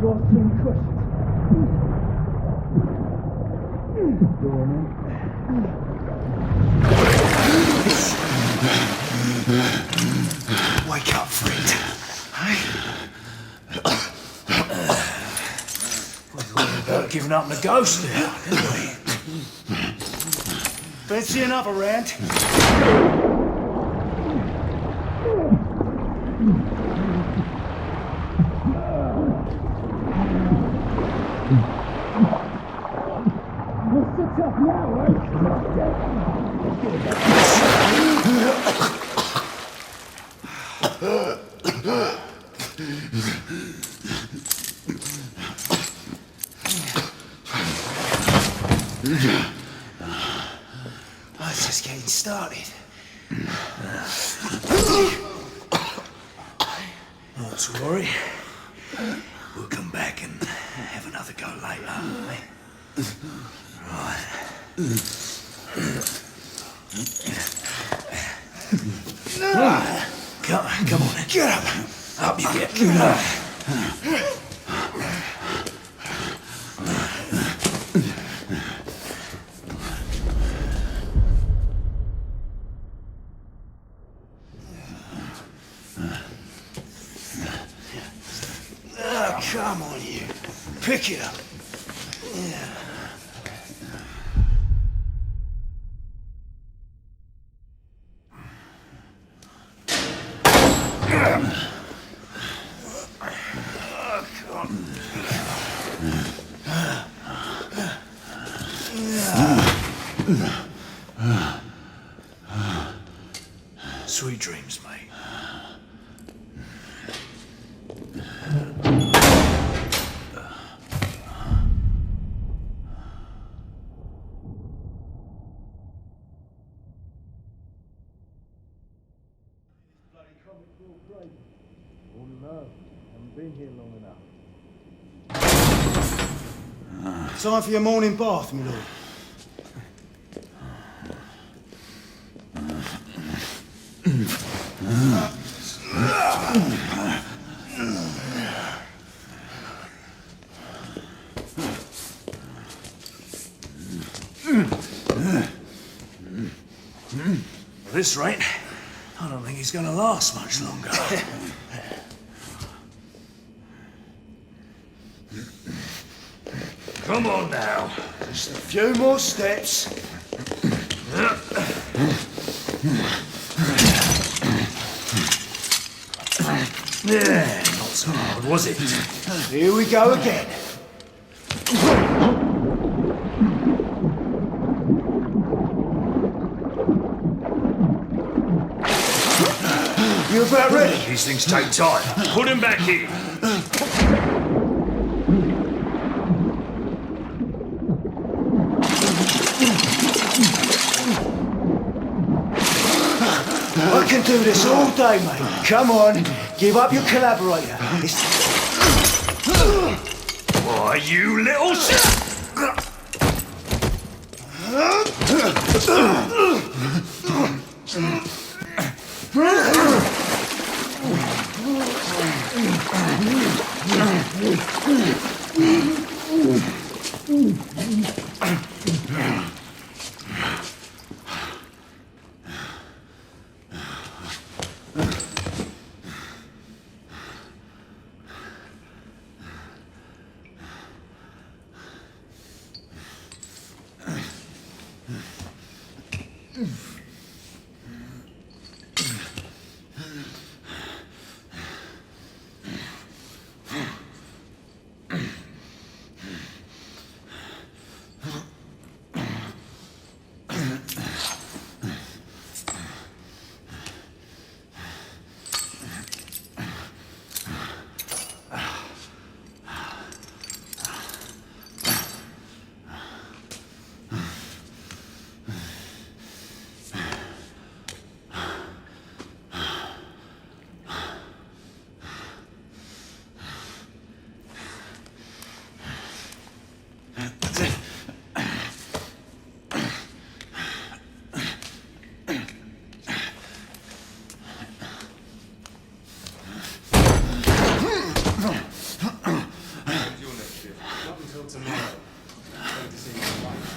Wake up, friend. Hey? We thought about giving up the ghost there, didn't we? Fancy another round? Oh, it's just getting started. Not to worry. We'll come back and have another go later, eh? Right. Come on, then. Get up. Up you get. Get up. Come on, you. Pick it up. Yeah. Sweet dreams, mate. Time for your morning bath, my lord. At this rate, I don't think he's gonna last much longer. Come on now. Just a few more steps. Yeah, not so hard, was it? Here we go again. You about ready? These things take time. Put him back in. I can do this all day, mate. Come on, give up your collaborator. Why, you little shit! until tomorrow. Going to see my wife.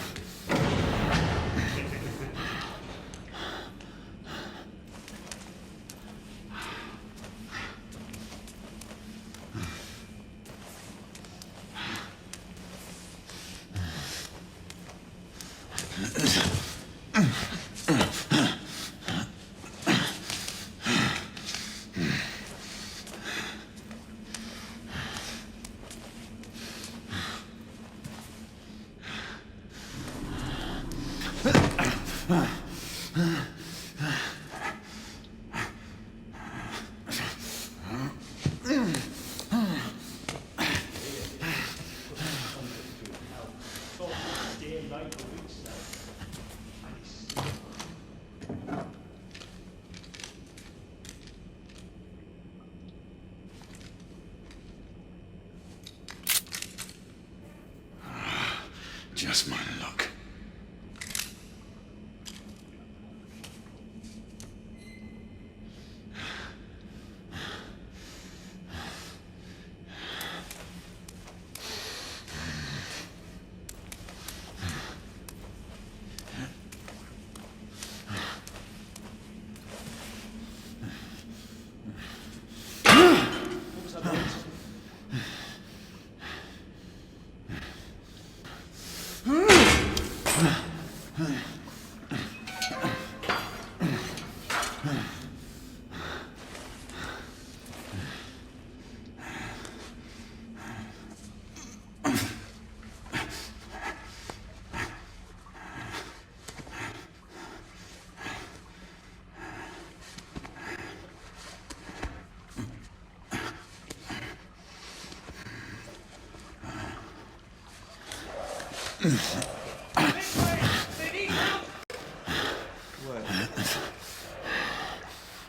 Just my luck.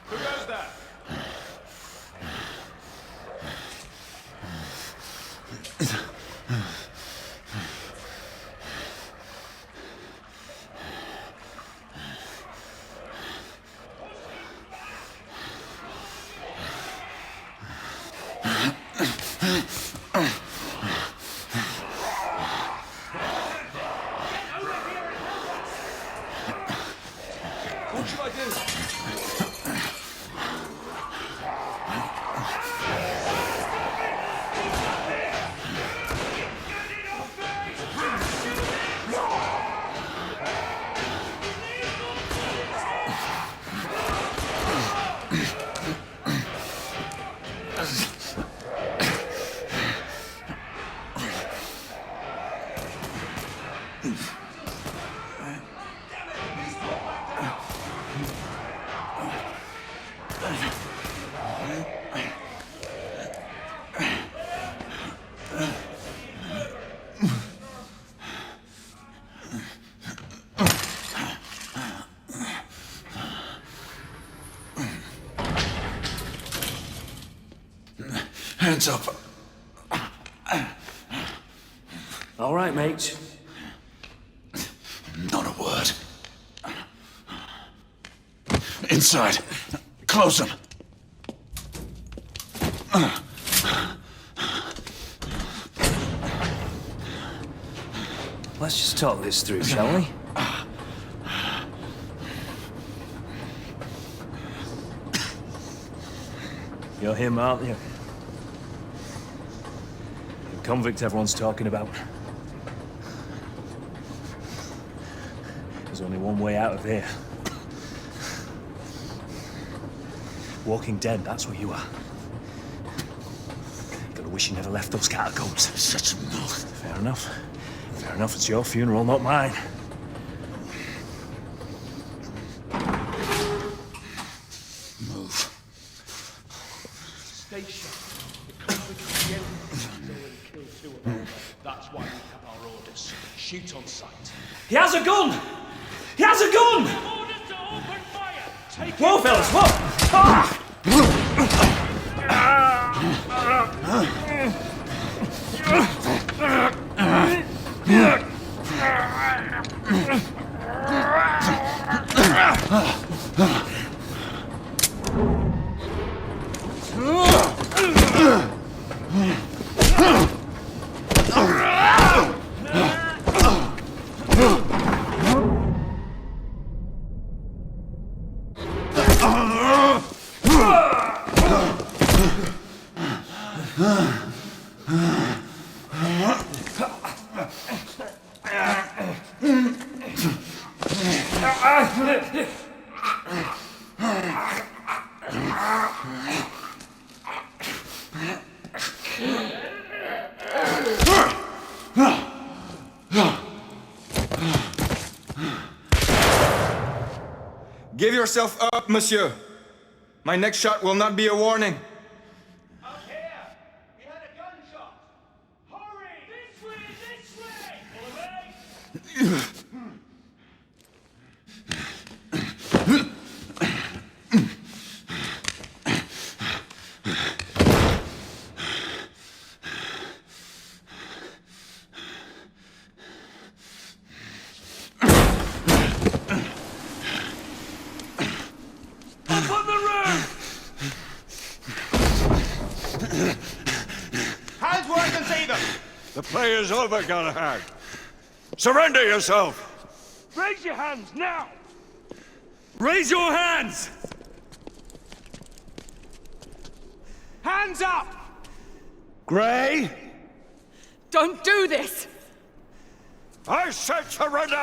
Who goes there? What should I do? Hands up. All right, mate. Not a word. Inside. Close them. Let's just talk this through, shall we? You're him, aren't you? The convict everyone's talking about. There's only one way out of here. Walking Dead, that's where you are. Gotta wish you never left those catacombs. Such a milk. Fair enough. Fair enough, it's your funeral, not mine. Move. Stay sharp. The convict at the end of the already killed 2 of them. That's why we have our orders. Shoot on sight. He has a gun! He has a gun! Orders to open fire! Take Whoa, fellas, whoa! Ah! Give yourself up, monsieur. My next shot will not be a warning. Out here! We had a gunshot! Hurry! This way! This way! All right? Up on the roof! Hands where I can see them! The play is over, Galahad. Surrender yourself! Raise your hands, now! Raise your hands! Hands up! Gray, Don't do this! I said surrender!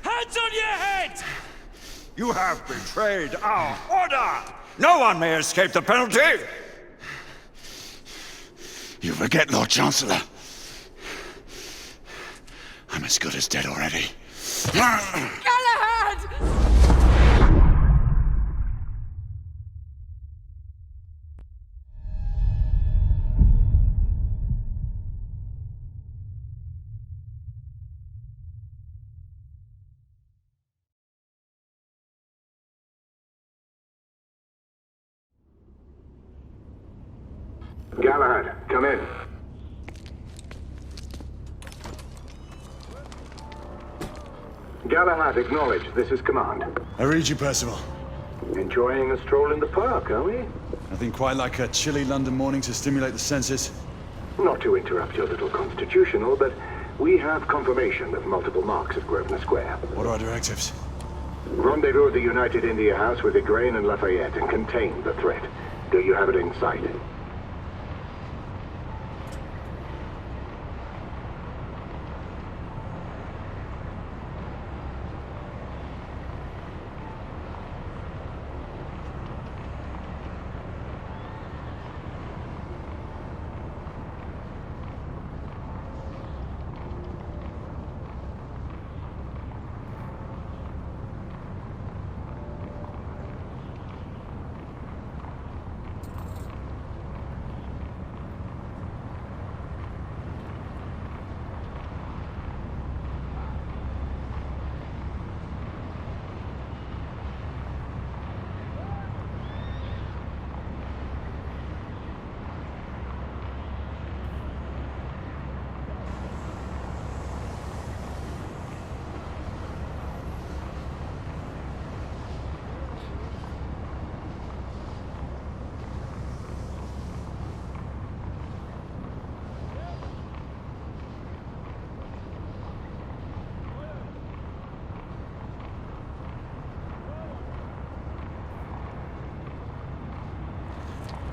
Hands on your head! You have betrayed our order! No one may escape the penalty! You forget, Lord Chancellor. I'm as good as dead already. Galahad! Galahad, come in. Galahad, acknowledge. This is command. I read you, Percival. Enjoying a stroll in the park, are we? Nothing quite like a chilly London morning to stimulate the senses. Not to interrupt your little constitutional, but we have confirmation of multiple marks at Grosvenor Square. What are our directives? Rendezvous at the United India House with Igraine and Lafayette and contain the threat. Do you have it in sight?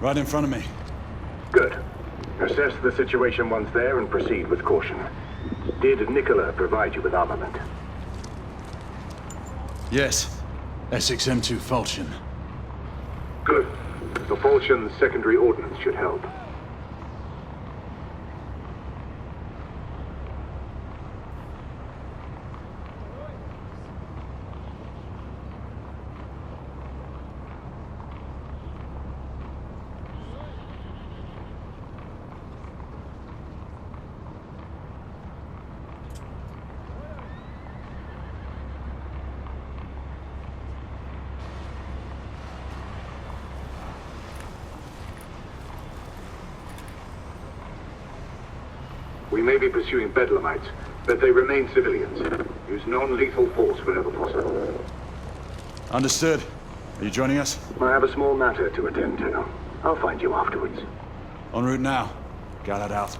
Right in front of me. Good. Assess the situation once there and proceed with caution. Did Nicola provide you with armament? Yes. Essex M2 Falchion. Good. The Falchion's secondary ordnance should help. We may be pursuing Bedlamites, but they remain civilians. Use non-lethal force whenever possible. Understood. Are you joining us? I have a small matter to attend to. I'll find you afterwards. En route now. Galahad out.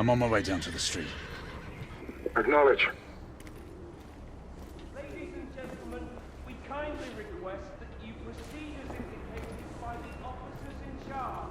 I'm on my way down to the street. Acknowledge. Ladies and gentlemen, we kindly request that you proceed as indicated by the officers in charge.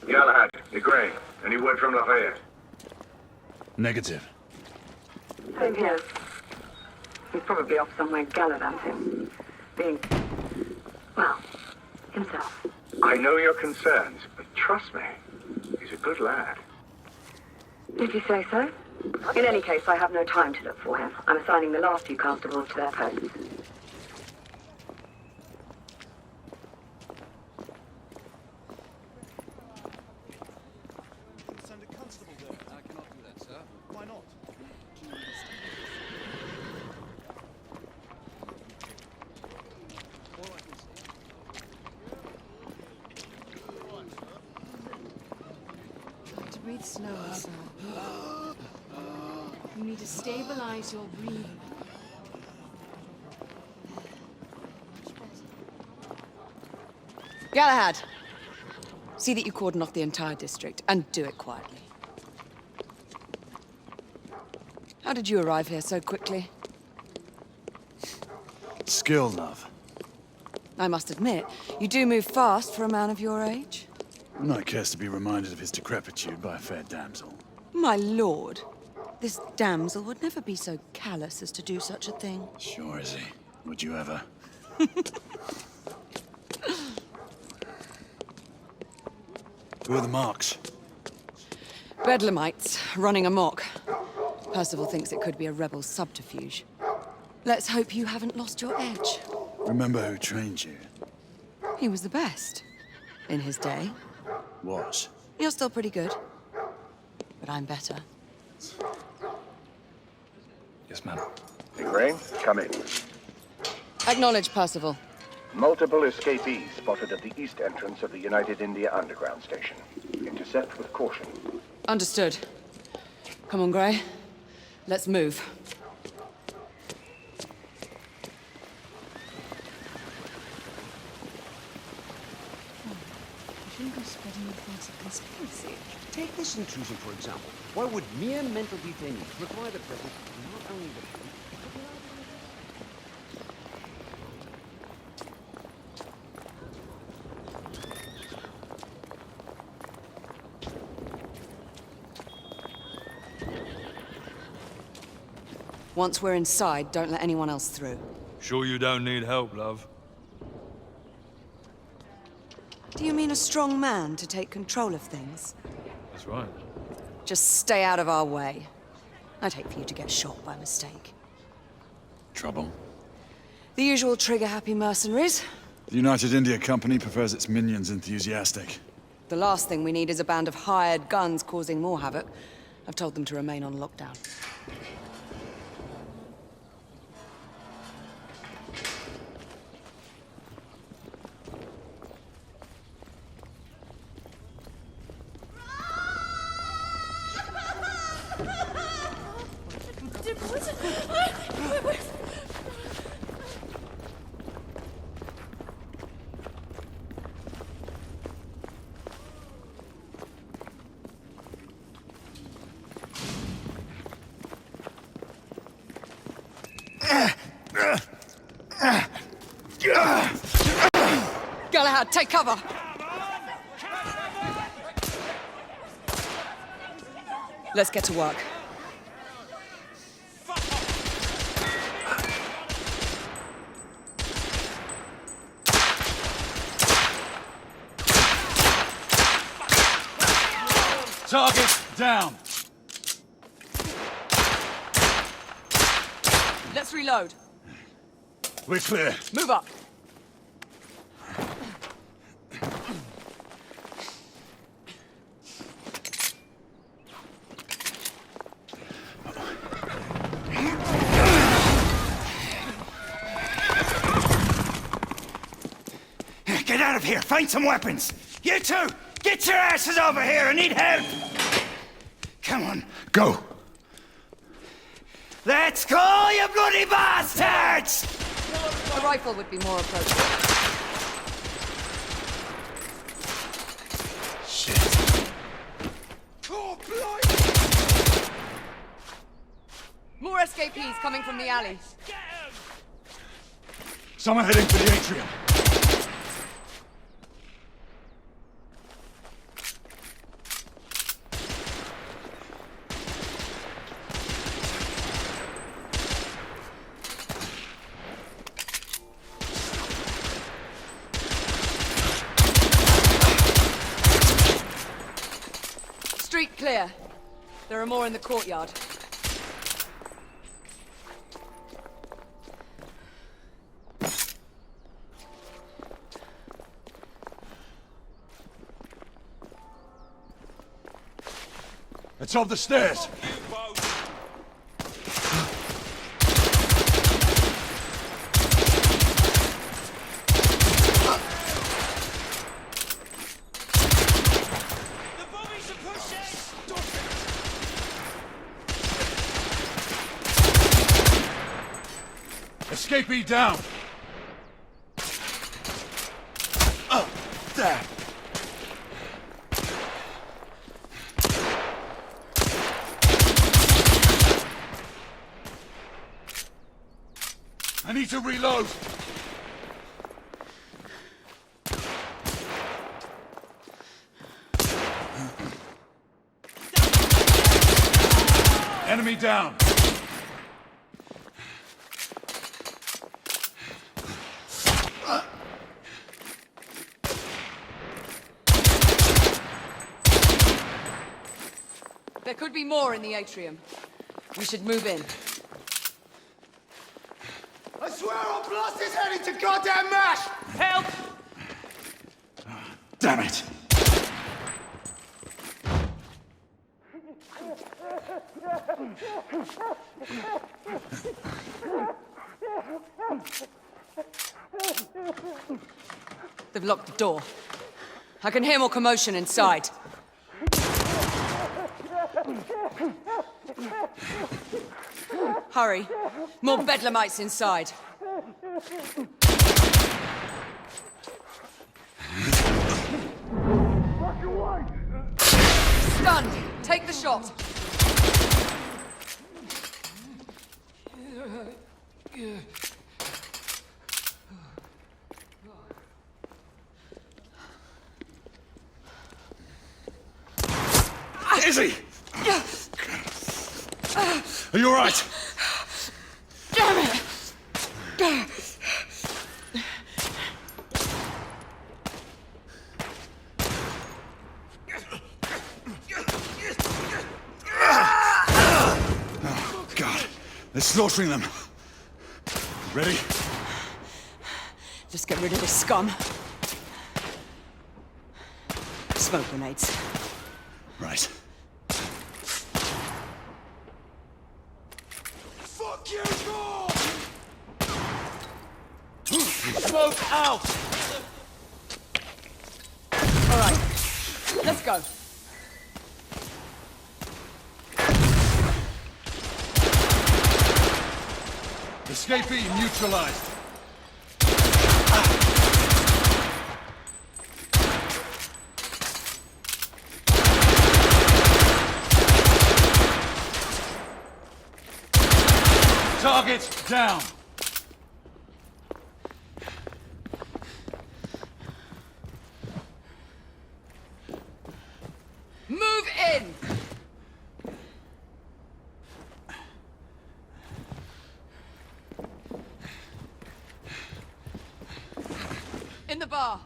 Galahad, you're Gray. Any word from Lafayette? Negative. Same here. He's probably off somewhere gallivanting. Being, well, himself. I know your concerns, but trust me, he's a good lad. If you say so. In any case, I have no time to look for him. I'm assigning the last few constables to their posts. Send a constable there. I cannot do that, sir. Why not? To breathe slower, sir. You need to stabilize your breathing. Galahad! See that you cordon off the entire district, and do it quietly. How did you arrive here so quickly? Skill, love. I must admit, you do move fast for a man of your age. Not cares to be reminded of his decrepitude by a fair damsel. My lord, this damsel would never be so callous as to do such a thing. Sure is he. Would you ever? Who are the marks? Bedlamites, running amok. Percival thinks it could be a rebel subterfuge. Let's hope you haven't lost your edge. Remember who trained you? He was the best. In his day. Was. You're still pretty good. But I'm better. Yes, ma'am. Hey, Gray, come in. Acknowledge, Percival. Multiple escapees spotted at the east entrance of the United India Underground Station. Intercept with caution. Understood. Come on, Gray. Let's move. Shouldn't be spreading reports of conspiracy. Take this intrusion, for example. Why would mere mental detainees require the presence of not only the police, but the army? Once we're inside, don't let anyone else through. Sure you don't need help, love? Do you mean a strong man to take control of things? That's right. Just stay out of our way. I'd hate for you to get shot by mistake. Trouble? The usual trigger-happy mercenaries. The United India Company prefers its minions enthusiastic. The last thing we need is a band of hired guns causing more havoc. I've told them to remain on lockdown. Galahad, take cover! Let's get to work. Target down! Let's reload. We're clear. Move up. Get out of here! Find some weapons! You two! Get your asses over here! I need help! Come on, go! Let's go, you bloody bastards! A rifle would be more appropriate. Shit. More escapees coming from the alley. Someone heading for the atrium. Street clear. There are more in the courtyard. It's up the stairs. Escapee down! Oh, there! I need to reload! Enemy down! There could be more in the atrium. We should move in. I swear I'll blast his head into goddamn mash! Help! Damn it! They've locked the door. I can hear more commotion inside. Hurry. More bedlamites inside. Stunned! Take the shot! Izzy! Are you alright? Damn it! Oh, God. They're slaughtering them. Ready? Just get rid of this scum. Smoke grenades. Right. Fuck you, go! Smoke out! All right, let's go. Escapee neutralized. Target down. Move in! In the bar.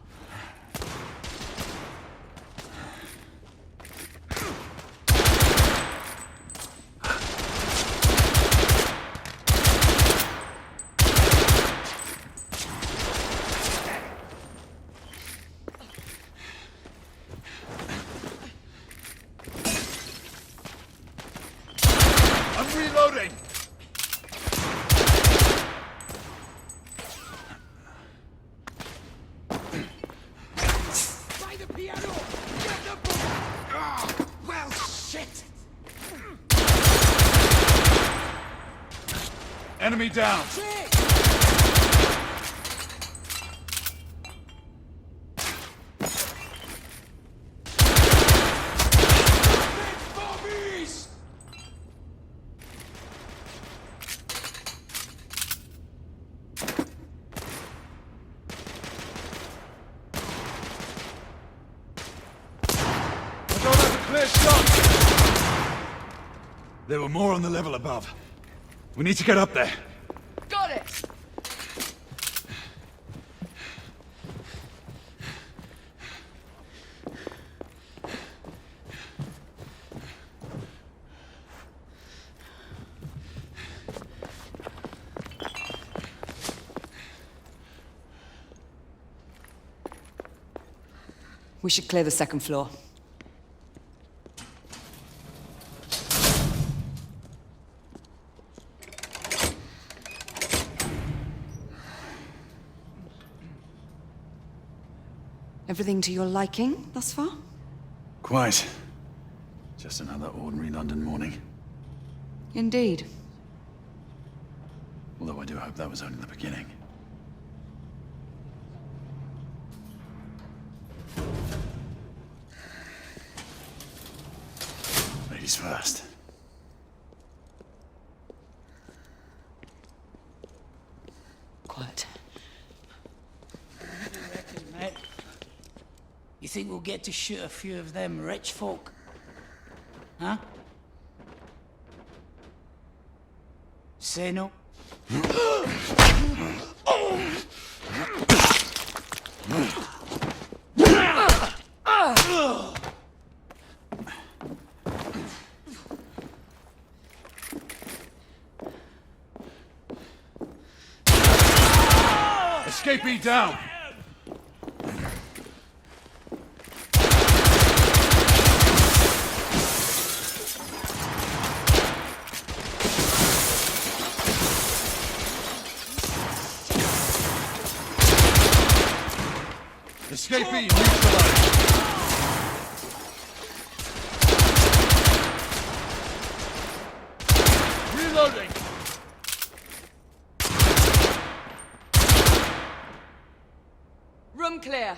Enemy down. There were more on the level above. We need to get up there. Got it! We should clear the second floor. Everything to your liking thus far? Quite. Just another ordinary London morning. Indeed. Although I do hope that was only the beginning. Ladies first. Quiet. You think we'll get to shoot a few of them rich folk? Huh? Say no? Escapee down! Escapee neutralized! Reloading! Room clear.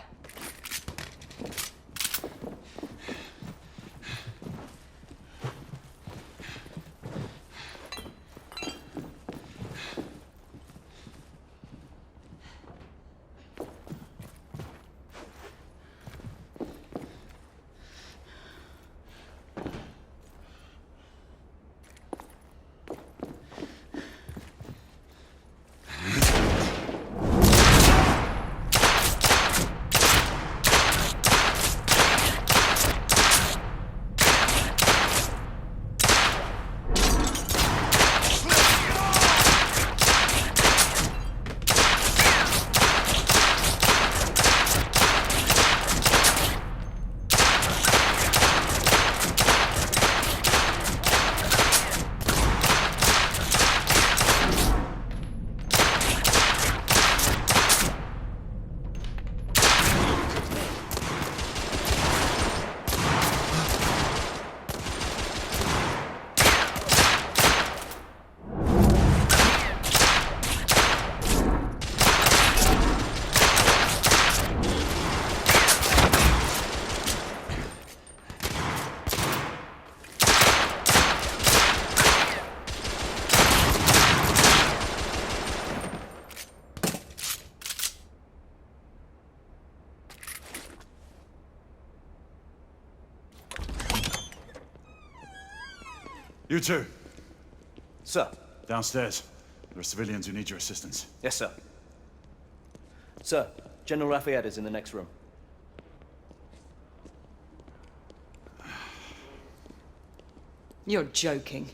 You two, Sir. downstairs. There are civilians who need your assistance. Yes, sir. Sir, General Lafayette is in the next room. You're joking.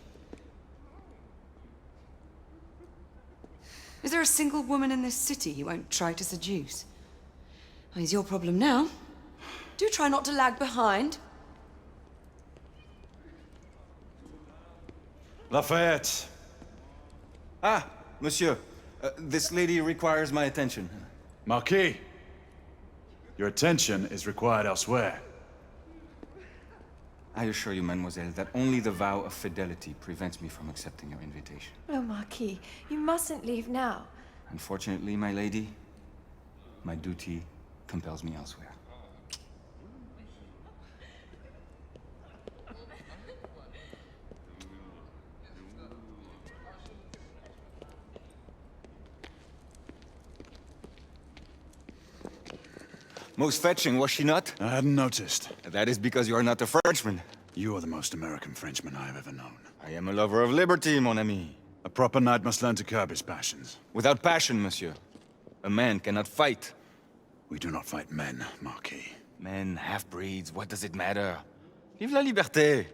Is there a single woman in this city you won't try to seduce? Well, it's your problem now. Do try not to lag behind. Lafayette. Ah, monsieur. This lady requires my attention. Marquis, your attention is required elsewhere. I assure you, mademoiselle, that only the vow of fidelity prevents me from accepting your invitation. Oh, Marquis, you mustn't leave now. Unfortunately, my lady, my duty compels me elsewhere. Most fetching, was she not? I hadn't noticed. That is because you are not a Frenchman. You are the most American Frenchman I have ever known. I am a lover of liberty, mon ami. A proper knight must learn to curb his passions. Without passion, monsieur, a man cannot fight. We do not fight men, Marquis. Men, half-breeds, what does it matter? Vive la liberté!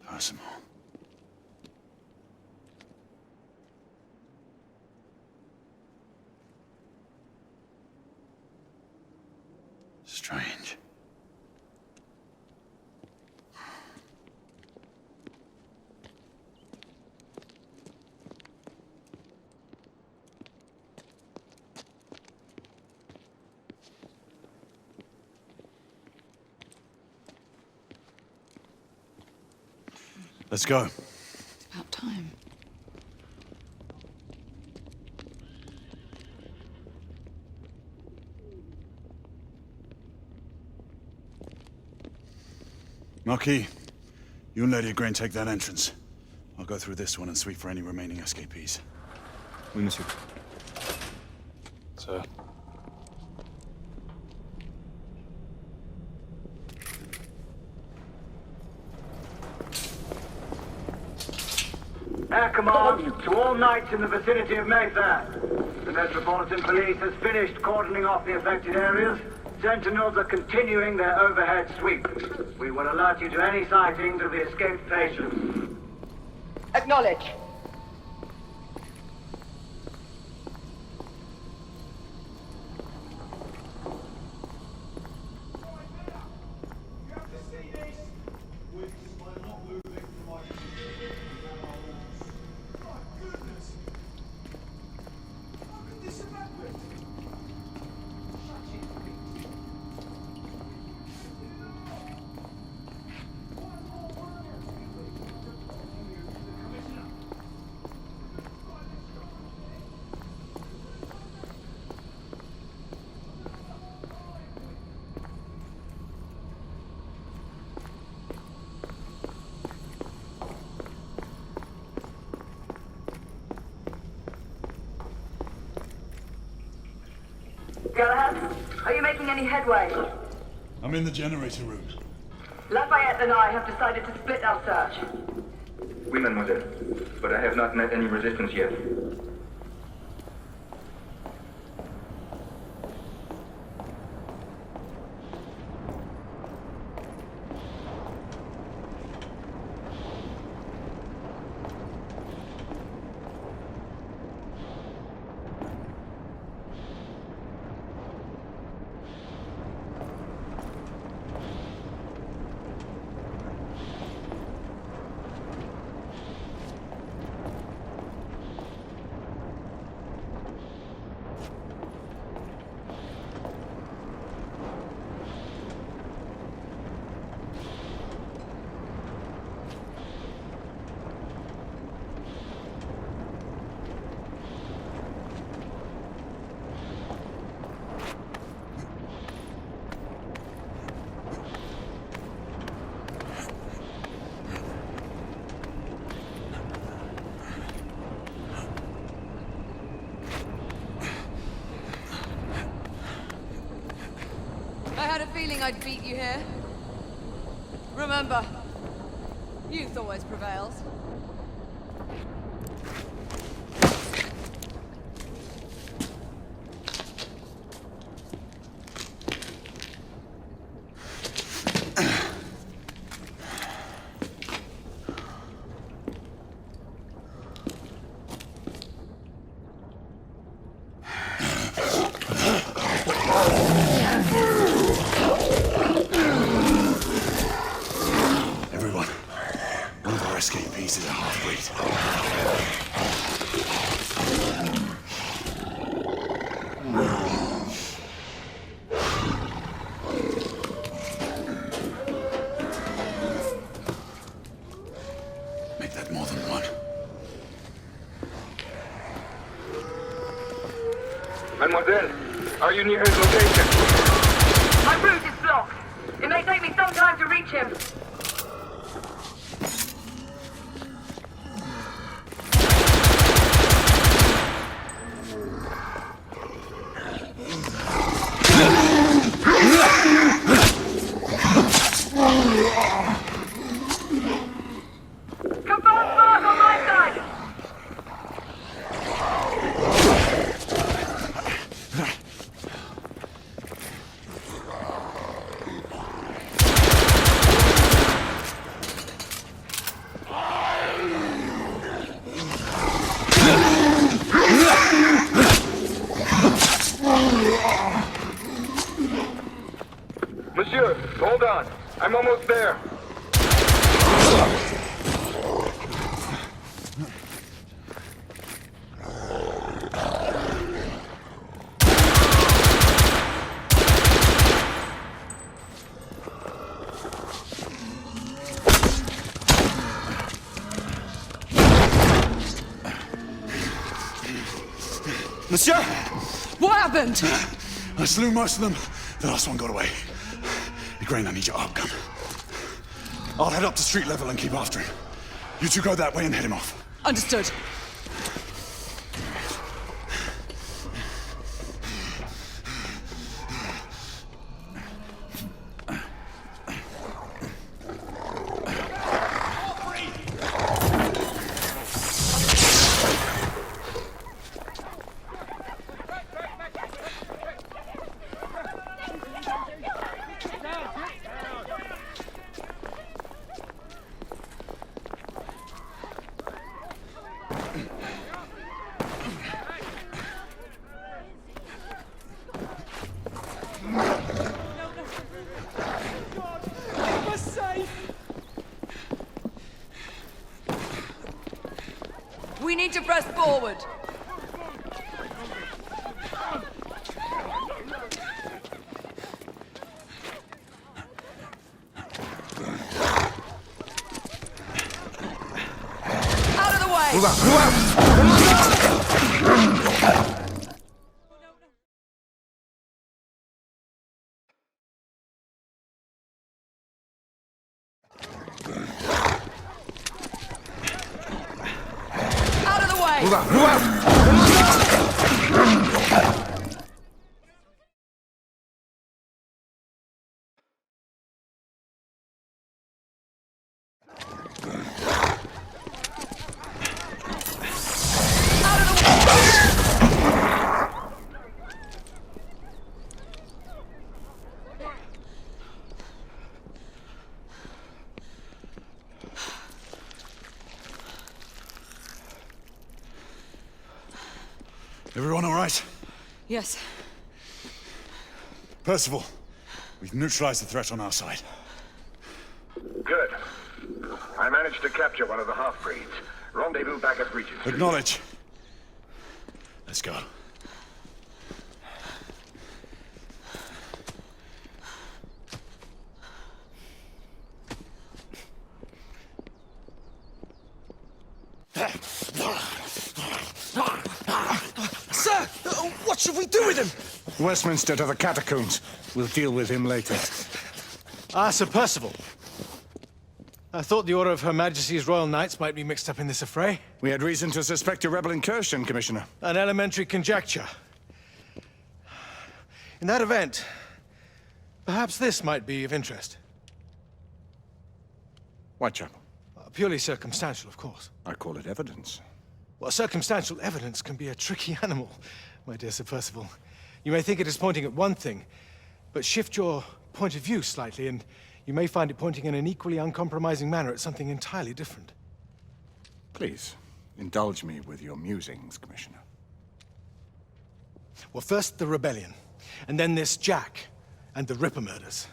Percival. Strange. Let's go. It's about time. Marquis, you and Lady Grain take that entrance. I'll go through this one and sweep for any remaining escapees. Oui, monsieur. Sir. Air Command to all knights in the vicinity of Mayfair. The Metropolitan Police has finished cordoning off the affected areas. Sentinels are continuing their overhead sweep. We will alert you to any sightings of the escaped patients. Acknowledge. Galahad, are you making any headway? I'm in the generator room. Lafayette and I have decided to split our search. Oui, mademoiselle. But I have not met any resistance yet. I had a feeling I'd beat you here. Remember, youth always prevails. Everyone, one of our escapees is a half-breed. Mademoiselle, are you near his location? My route is blocked. It may take me some time to reach him. Confirmed mark on my side. Monsieur, hold on. I'm almost there. Monsieur! What happened? I slew most of them. The last one got away. Igraine, I need your arc gun. I'll head up to street level and keep after him. You two go that way and head him off. Understood. We need to press forward. Out of the way! Move out! Move out! Out of the way! Move out! Move out! Everyone all right? Yes. Percival, we've neutralized the threat on our side. Good. I managed to capture one of the half-breeds. Rendezvous back at Regent. Acknowledge. Let's go. Sir! What should we do with him? Westminster to the catacombs. We'll deal with him later. Ah, Sir Percival. I thought the Order of Her Majesty's Royal Knights might be mixed up in this affray. We had reason to suspect a rebel incursion, Commissioner. An elementary conjecture. In that event, perhaps this might be of interest. Whitechapel. Purely circumstantial, of course. I call it evidence. Well, circumstantial evidence can be a tricky animal, my dear Sir Percival. You may think it is pointing at one thing, but shift your point of view slightly, and you may find it pointing in an equally uncompromising manner at something entirely different. Please, indulge me with your musings, Commissioner. Well, first the rebellion, and then this Jack, and the Ripper murders.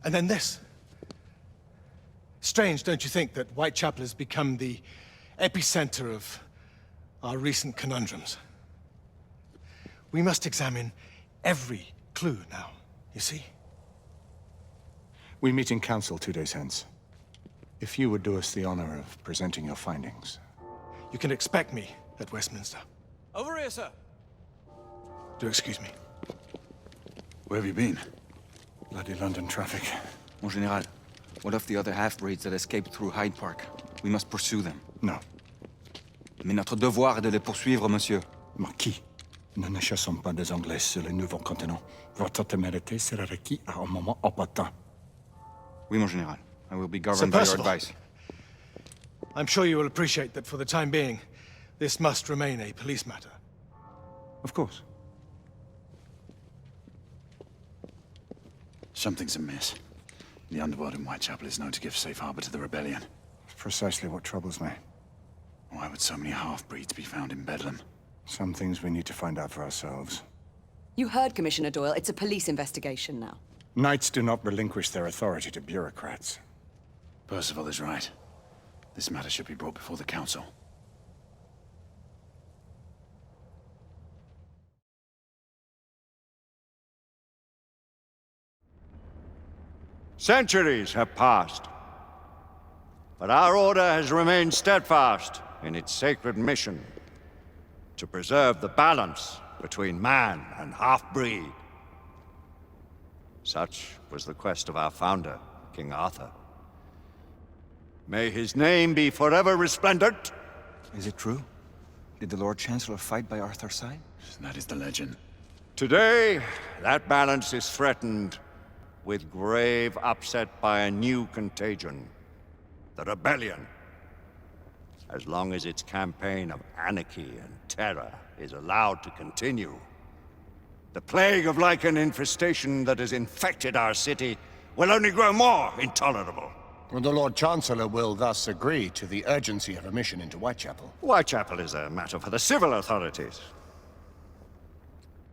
And then this. Strange, don't you think, that Whitechapel has become the epicenter of our recent conundrums? We must examine every clue now, you see? We meet in council 2 days hence. If you would do us the honor of presenting your findings. You can expect me at Westminster. Over here, sir. Do excuse me. Where have you been? Bloody London traffic. Mon Général, what of the other half-breeds that escaped through Hyde Park? We must pursue them. No. Mais notre devoir est de les poursuivre, monsieur. Marquis, nous ne chassons pas des Anglais sur le nouveau continent. Votre témérité sera requis à un moment opportun. Oui, mon Général. I will be governed by your advice. I'm sure you will appreciate that for the time being, this must remain a police matter. Of course. Something's amiss. The underworld in Whitechapel is known to give safe harbor to the rebellion. It's precisely what troubles me. Why would so many half-breeds be found in Bedlam? Some things we need to find out for ourselves. You heard Commissioner Doyle. It's a police investigation now. Knights do not relinquish their authority to bureaucrats. Percival is right. This matter should be brought before the council. Centuries have passed, but our order has remained steadfast in its sacred mission to preserve the balance between man and half-breed. Such was the quest of our founder, King Arthur. May his name be forever resplendent. Is it true? Did the Lord Chancellor fight by Arthur's side? That is the legend. Today, that balance is threatened with grave upset by a new contagion, the rebellion. As long as its campaign of anarchy and terror is allowed to continue, the plague of Lycan infestation that has infected our city will only grow more intolerable. Well, the Lord Chancellor will thus agree to the urgency of a mission into Whitechapel. Whitechapel is a matter for the civil authorities.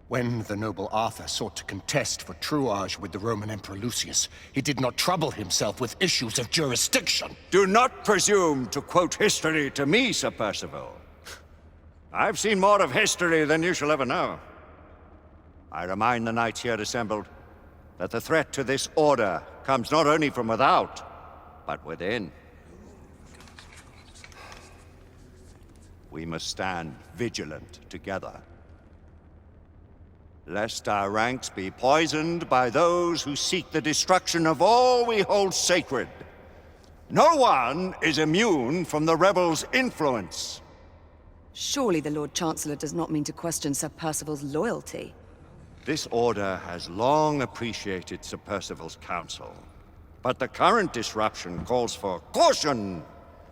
When the noble Arthur sought to contest for truage with the Roman Emperor Lucius, he did not trouble himself with issues of jurisdiction. Do not presume to quote history to me, Sir Percival. I've seen more of history than you shall ever know. I remind the knights here assembled that the threat to this order comes not only from without, but within. We must stand vigilant together, lest our ranks be poisoned by those who seek the destruction of all we hold sacred. No one is immune from the rebels' influence. Surely the Lord Chancellor does not mean to question Sir Percival's loyalty. This order has long appreciated Sir Percival's counsel, but the current disruption calls for caution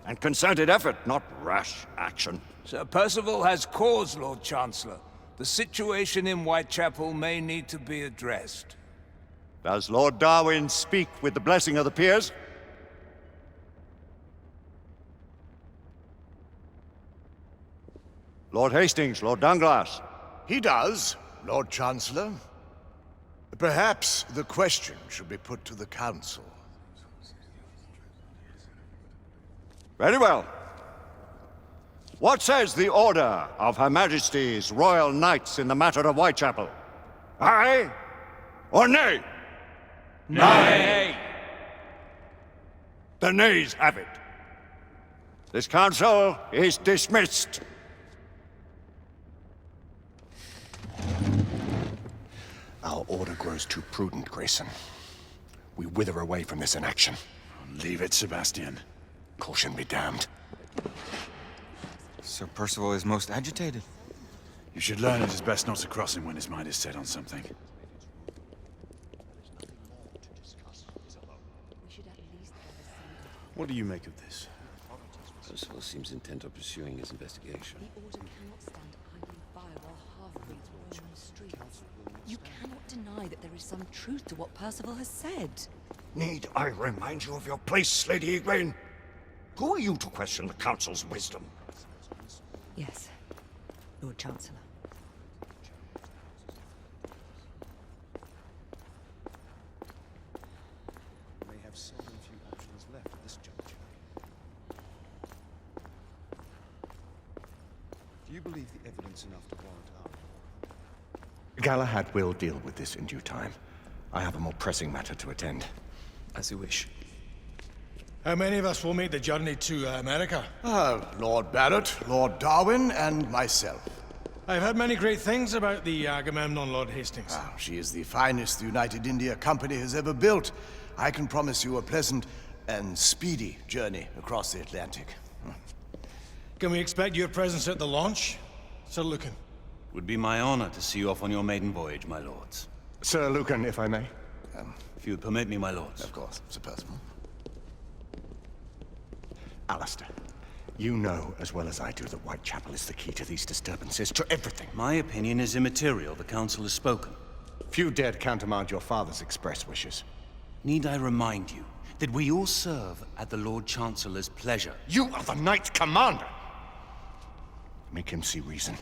and concerted effort, not rash action. Sir Percival has cause, Lord Chancellor. The situation in Whitechapel may need to be addressed. Does Lord Darwin speak with the blessing of the peers? Lord Hastings, Lord Dunglass. He does, Lord Chancellor. Perhaps the question should be put to the Council. Very well. What says the Order of Her Majesty's Royal Knights in the matter of Whitechapel? Aye or nay? Nay! The nays have it. This council is dismissed. Our order grows too prudent, Grayson. We wither away from this inaction. Leave it, Sebastian. Caution be damned. Sir Percival is most agitated. You should learn it is best not to cross him when his mind is set on something. What do you make of this? Percival seems intent on pursuing his investigation. The Order cannot stand idly by while half-breeds roam the streets. You cannot deny that there is some truth to what Percival has said. Need I remind you of your place, Lady Egwene? Who are you to question the Council's wisdom? Yes, Lord Chancellor. May have seldom few options left at this juncture. Do you believe the evidence enough to warrant our... Galahad will deal with this in due time. I have a more pressing matter to attend. As you wish. How many of us will make the journey to America? Lord Barrett, Lord Darwin, and myself. I've heard many great things about the Agamemnon, Lord Hastings. Ah, she is the finest the United India Company has ever built. I can promise you a pleasant and speedy journey across the Atlantic. Can we expect your presence at the launch, Sir Lucan? Would be my honor to see you off on your maiden voyage, my lords. Sir Lucan, if I may. If you would permit me, my lords. Of course, Sir Percival. Alistair, you know as well as I do that Whitechapel is the key to these disturbances, to everything. My opinion is immaterial. The Council has spoken. Few dared countermand your father's express wishes. Need I remind you that we all serve at the Lord Chancellor's pleasure? You are the Knight Commander! Make him see reason.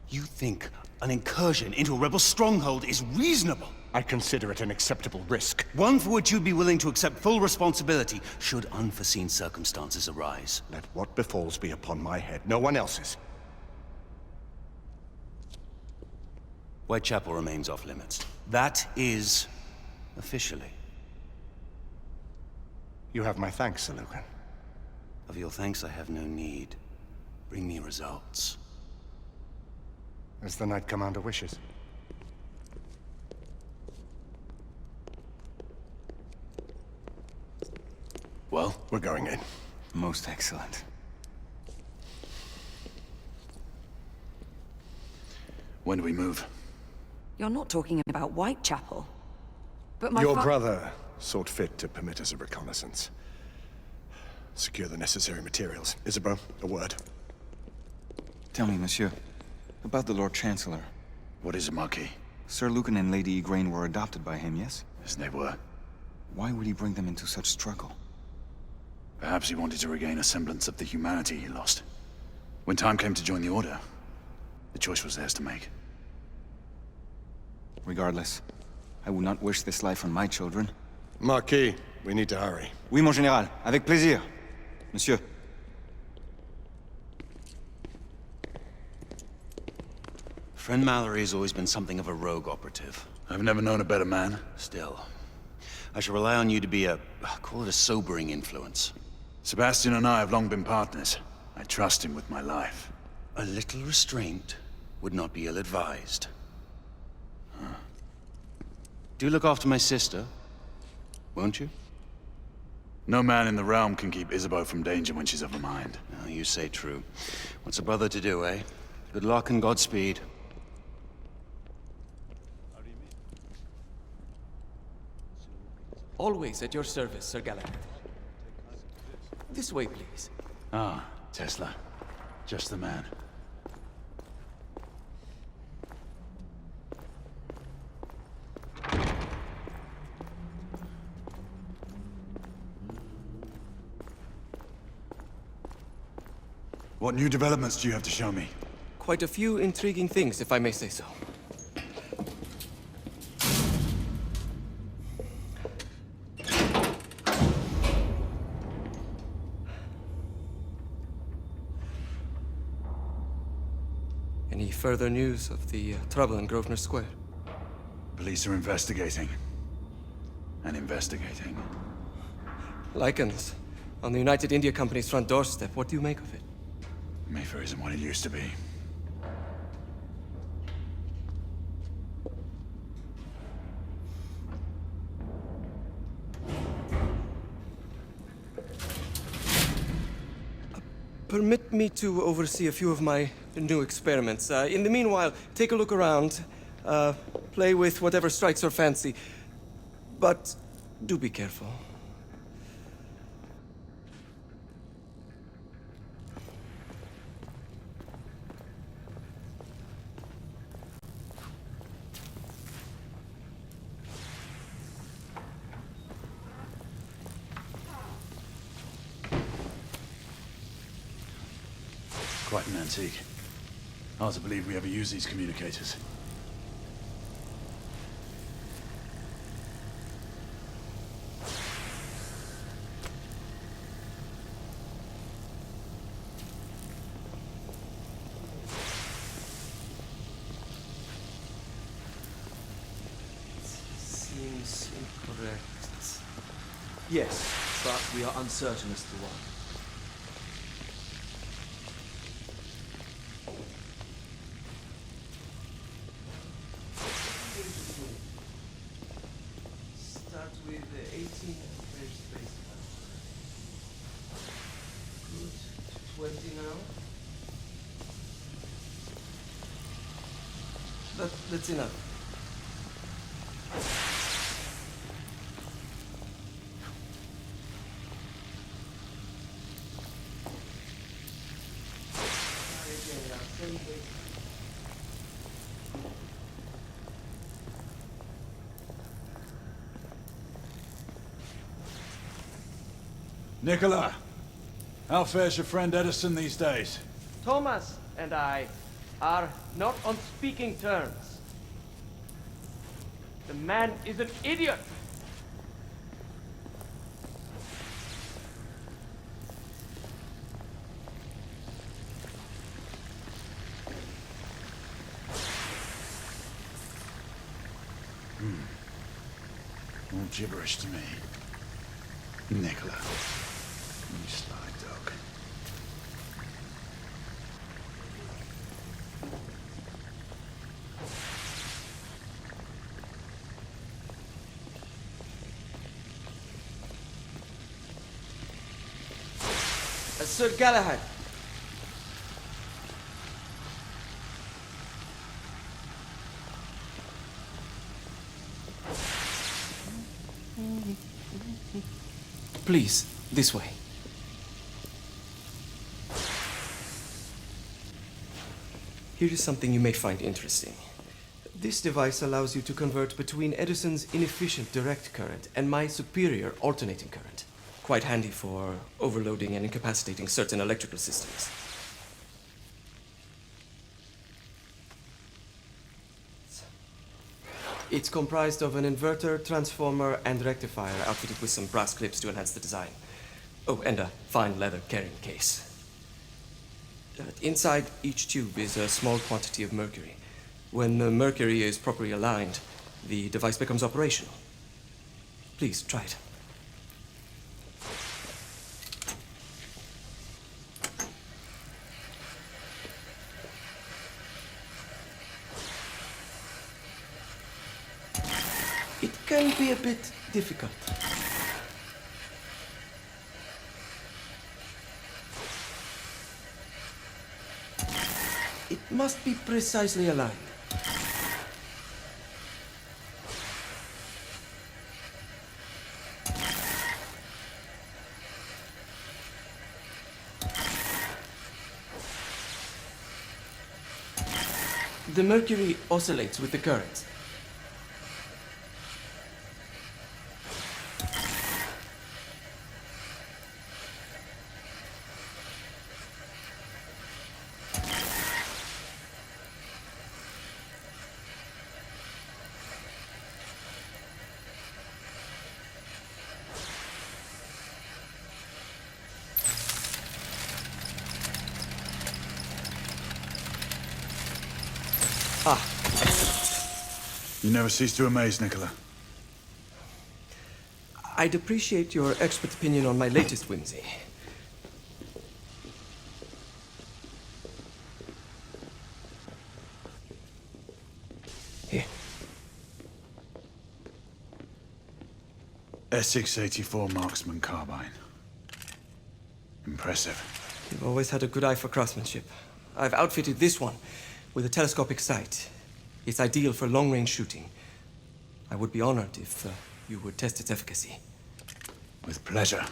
You think an incursion into a rebel stronghold is reasonable? I consider it an acceptable risk. One for which you'd be willing to accept full responsibility should unforeseen circumstances arise. Let what befalls be upon my head, no one else's. Whitechapel remains off limits. That is officially. You have my thanks, Sir Lucan. Of your thanks I have no need. Bring me results. As the Knight Commander wishes. Well, we're going in. Most excellent. When do we move? You're not talking about Whitechapel. But my Your brother sought fit to permit us a reconnaissance. Secure the necessary materials. Isabeau, a word. Tell me, monsieur, about the Lord Chancellor. What is it, Marquis? Sir Lucan and Lady Igraine were adopted by him, yes? Yes, they were. Why would he bring them into such struggle? Perhaps he wanted to regain a semblance of the humanity he lost. When time came to join the Order, the choice was theirs to make. Regardless, I would not wish this life on my children. Marquis, we need to hurry. Oui, mon général. Avec plaisir. Monsieur. Friend Mallory has always been something of a rogue operative. I've never known a better man. Still, I shall rely on you to be call it a sobering influence. Sebastian and I have long been partners. I trust him with my life. A little restraint would not be ill-advised. Do look after my sister, won't you? No man in the realm can keep Isabeau from danger when she's of a mind. Oh, you say true. What's a brother to do, eh? Good luck and Godspeed. Always at your service, Sir Galahad. This way, please. Ah, Tesla. Just the man. What new developments do you have to show me? Quite a few intriguing things, if I may say so. Any further news of the trouble in Grosvenor Square? Police are investigating. And investigating. Lycans, on the United India Company's front doorstep. What do you make of it? Mayfair isn't what it used to be. Permit me to oversee a few of my new experiments. In the meanwhile, take a look around. Play with whatever strikes your fancy. But do be careful. Quite an antique. Hard to believe we ever use these communicators. Seems incorrect. Yes, but we are uncertain as to why. That's enough. Nicola, how fares your friend Edison these days? Thomas and I are not on speaking terms. The man is an idiot. All gibberish to me. Nicola, you sly dog. Sir Galahad. Please, this way. Here is something you may find interesting. This device allows you to convert between Edison's inefficient direct current and my superior alternating current. Quite handy for overloading and incapacitating certain electrical systems. It's comprised of an inverter, transformer, and rectifier outfitted with some brass clips to enhance the design. Oh, and a fine leather carrying case. Inside each tube is a small quantity of mercury. When the mercury is properly aligned, the device becomes operational. Please, try it. It can be a bit difficult. It must be precisely aligned. The mercury oscillates with the current. You never cease to amaze, Nicola. I'd appreciate your expert opinion on my latest whimsy. Here. Essex 84 Marksman Carbine. Impressive. You've always had a good eye for craftsmanship. I've outfitted this one with a telescopic sight. It's ideal for long-range shooting. I would be honored if you would test its efficacy. With pleasure.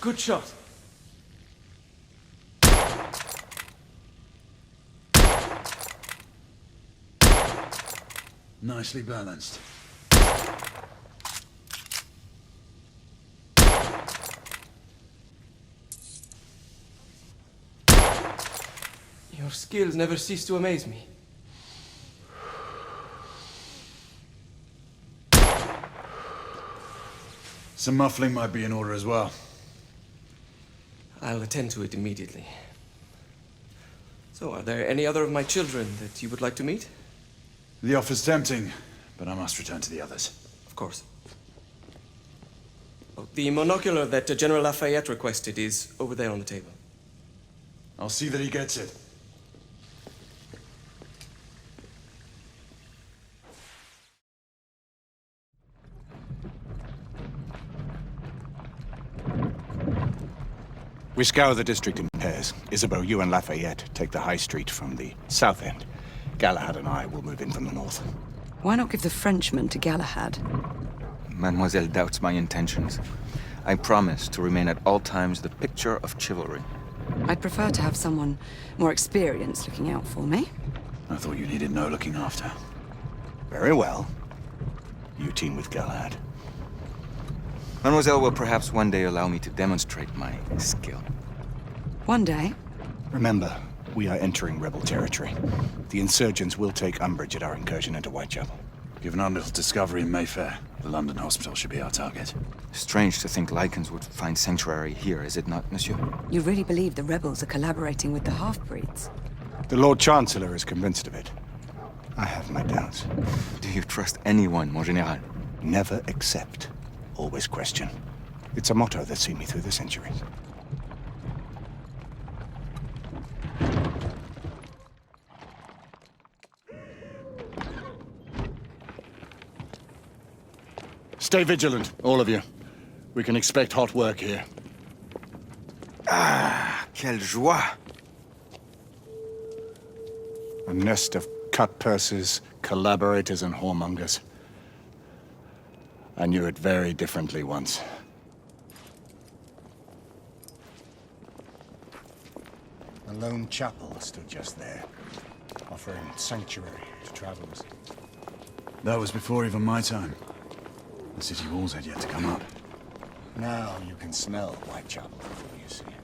Good shot. Nicely balanced. Your skills never cease to amaze me. Some muffling might be in order as well. I'll attend to it immediately. So, are there any other of my children that you would like to meet? The offer's tempting, but I must return to the others. Of course. Oh, the monocular that General Lafayette requested is over there on the table. I'll see that he gets it. We scour the district in pairs. Isabeau, you and Lafayette take the high street from the south end. Galahad and I will move in from the north. Why not give the Frenchman to Galahad? Mademoiselle doubts my intentions. I promise to remain at all times the picture of chivalry. I'd prefer to have someone more experienced looking out for me. I thought you needed no looking after. Very well. You team with Galahad. Mademoiselle will perhaps one day allow me to demonstrate my skill. One day? Remember, we are entering rebel territory. The insurgents will take umbrage at our incursion into Whitechapel. Given our little discovery in Mayfair, the London hospital should be our target. Strange to think Lycans would find sanctuary here, is it not, monsieur? You really believe the rebels are collaborating with the half-breeds? The Lord Chancellor is convinced of it. I have my doubts. Do you trust anyone, mon général? Never accept. Always question. It's a motto that's seen me through the centuries. Stay vigilant, all of you. We can expect hot work here. Ah, quelle joie! A nest of cut-pursers, collaborators, and whoremongers. I knew it very differently once. A lone chapel stood just there, offering sanctuary to travelers. That was before even my time. The city walls had yet to come up. Now you can smell Whitechapel before you see it.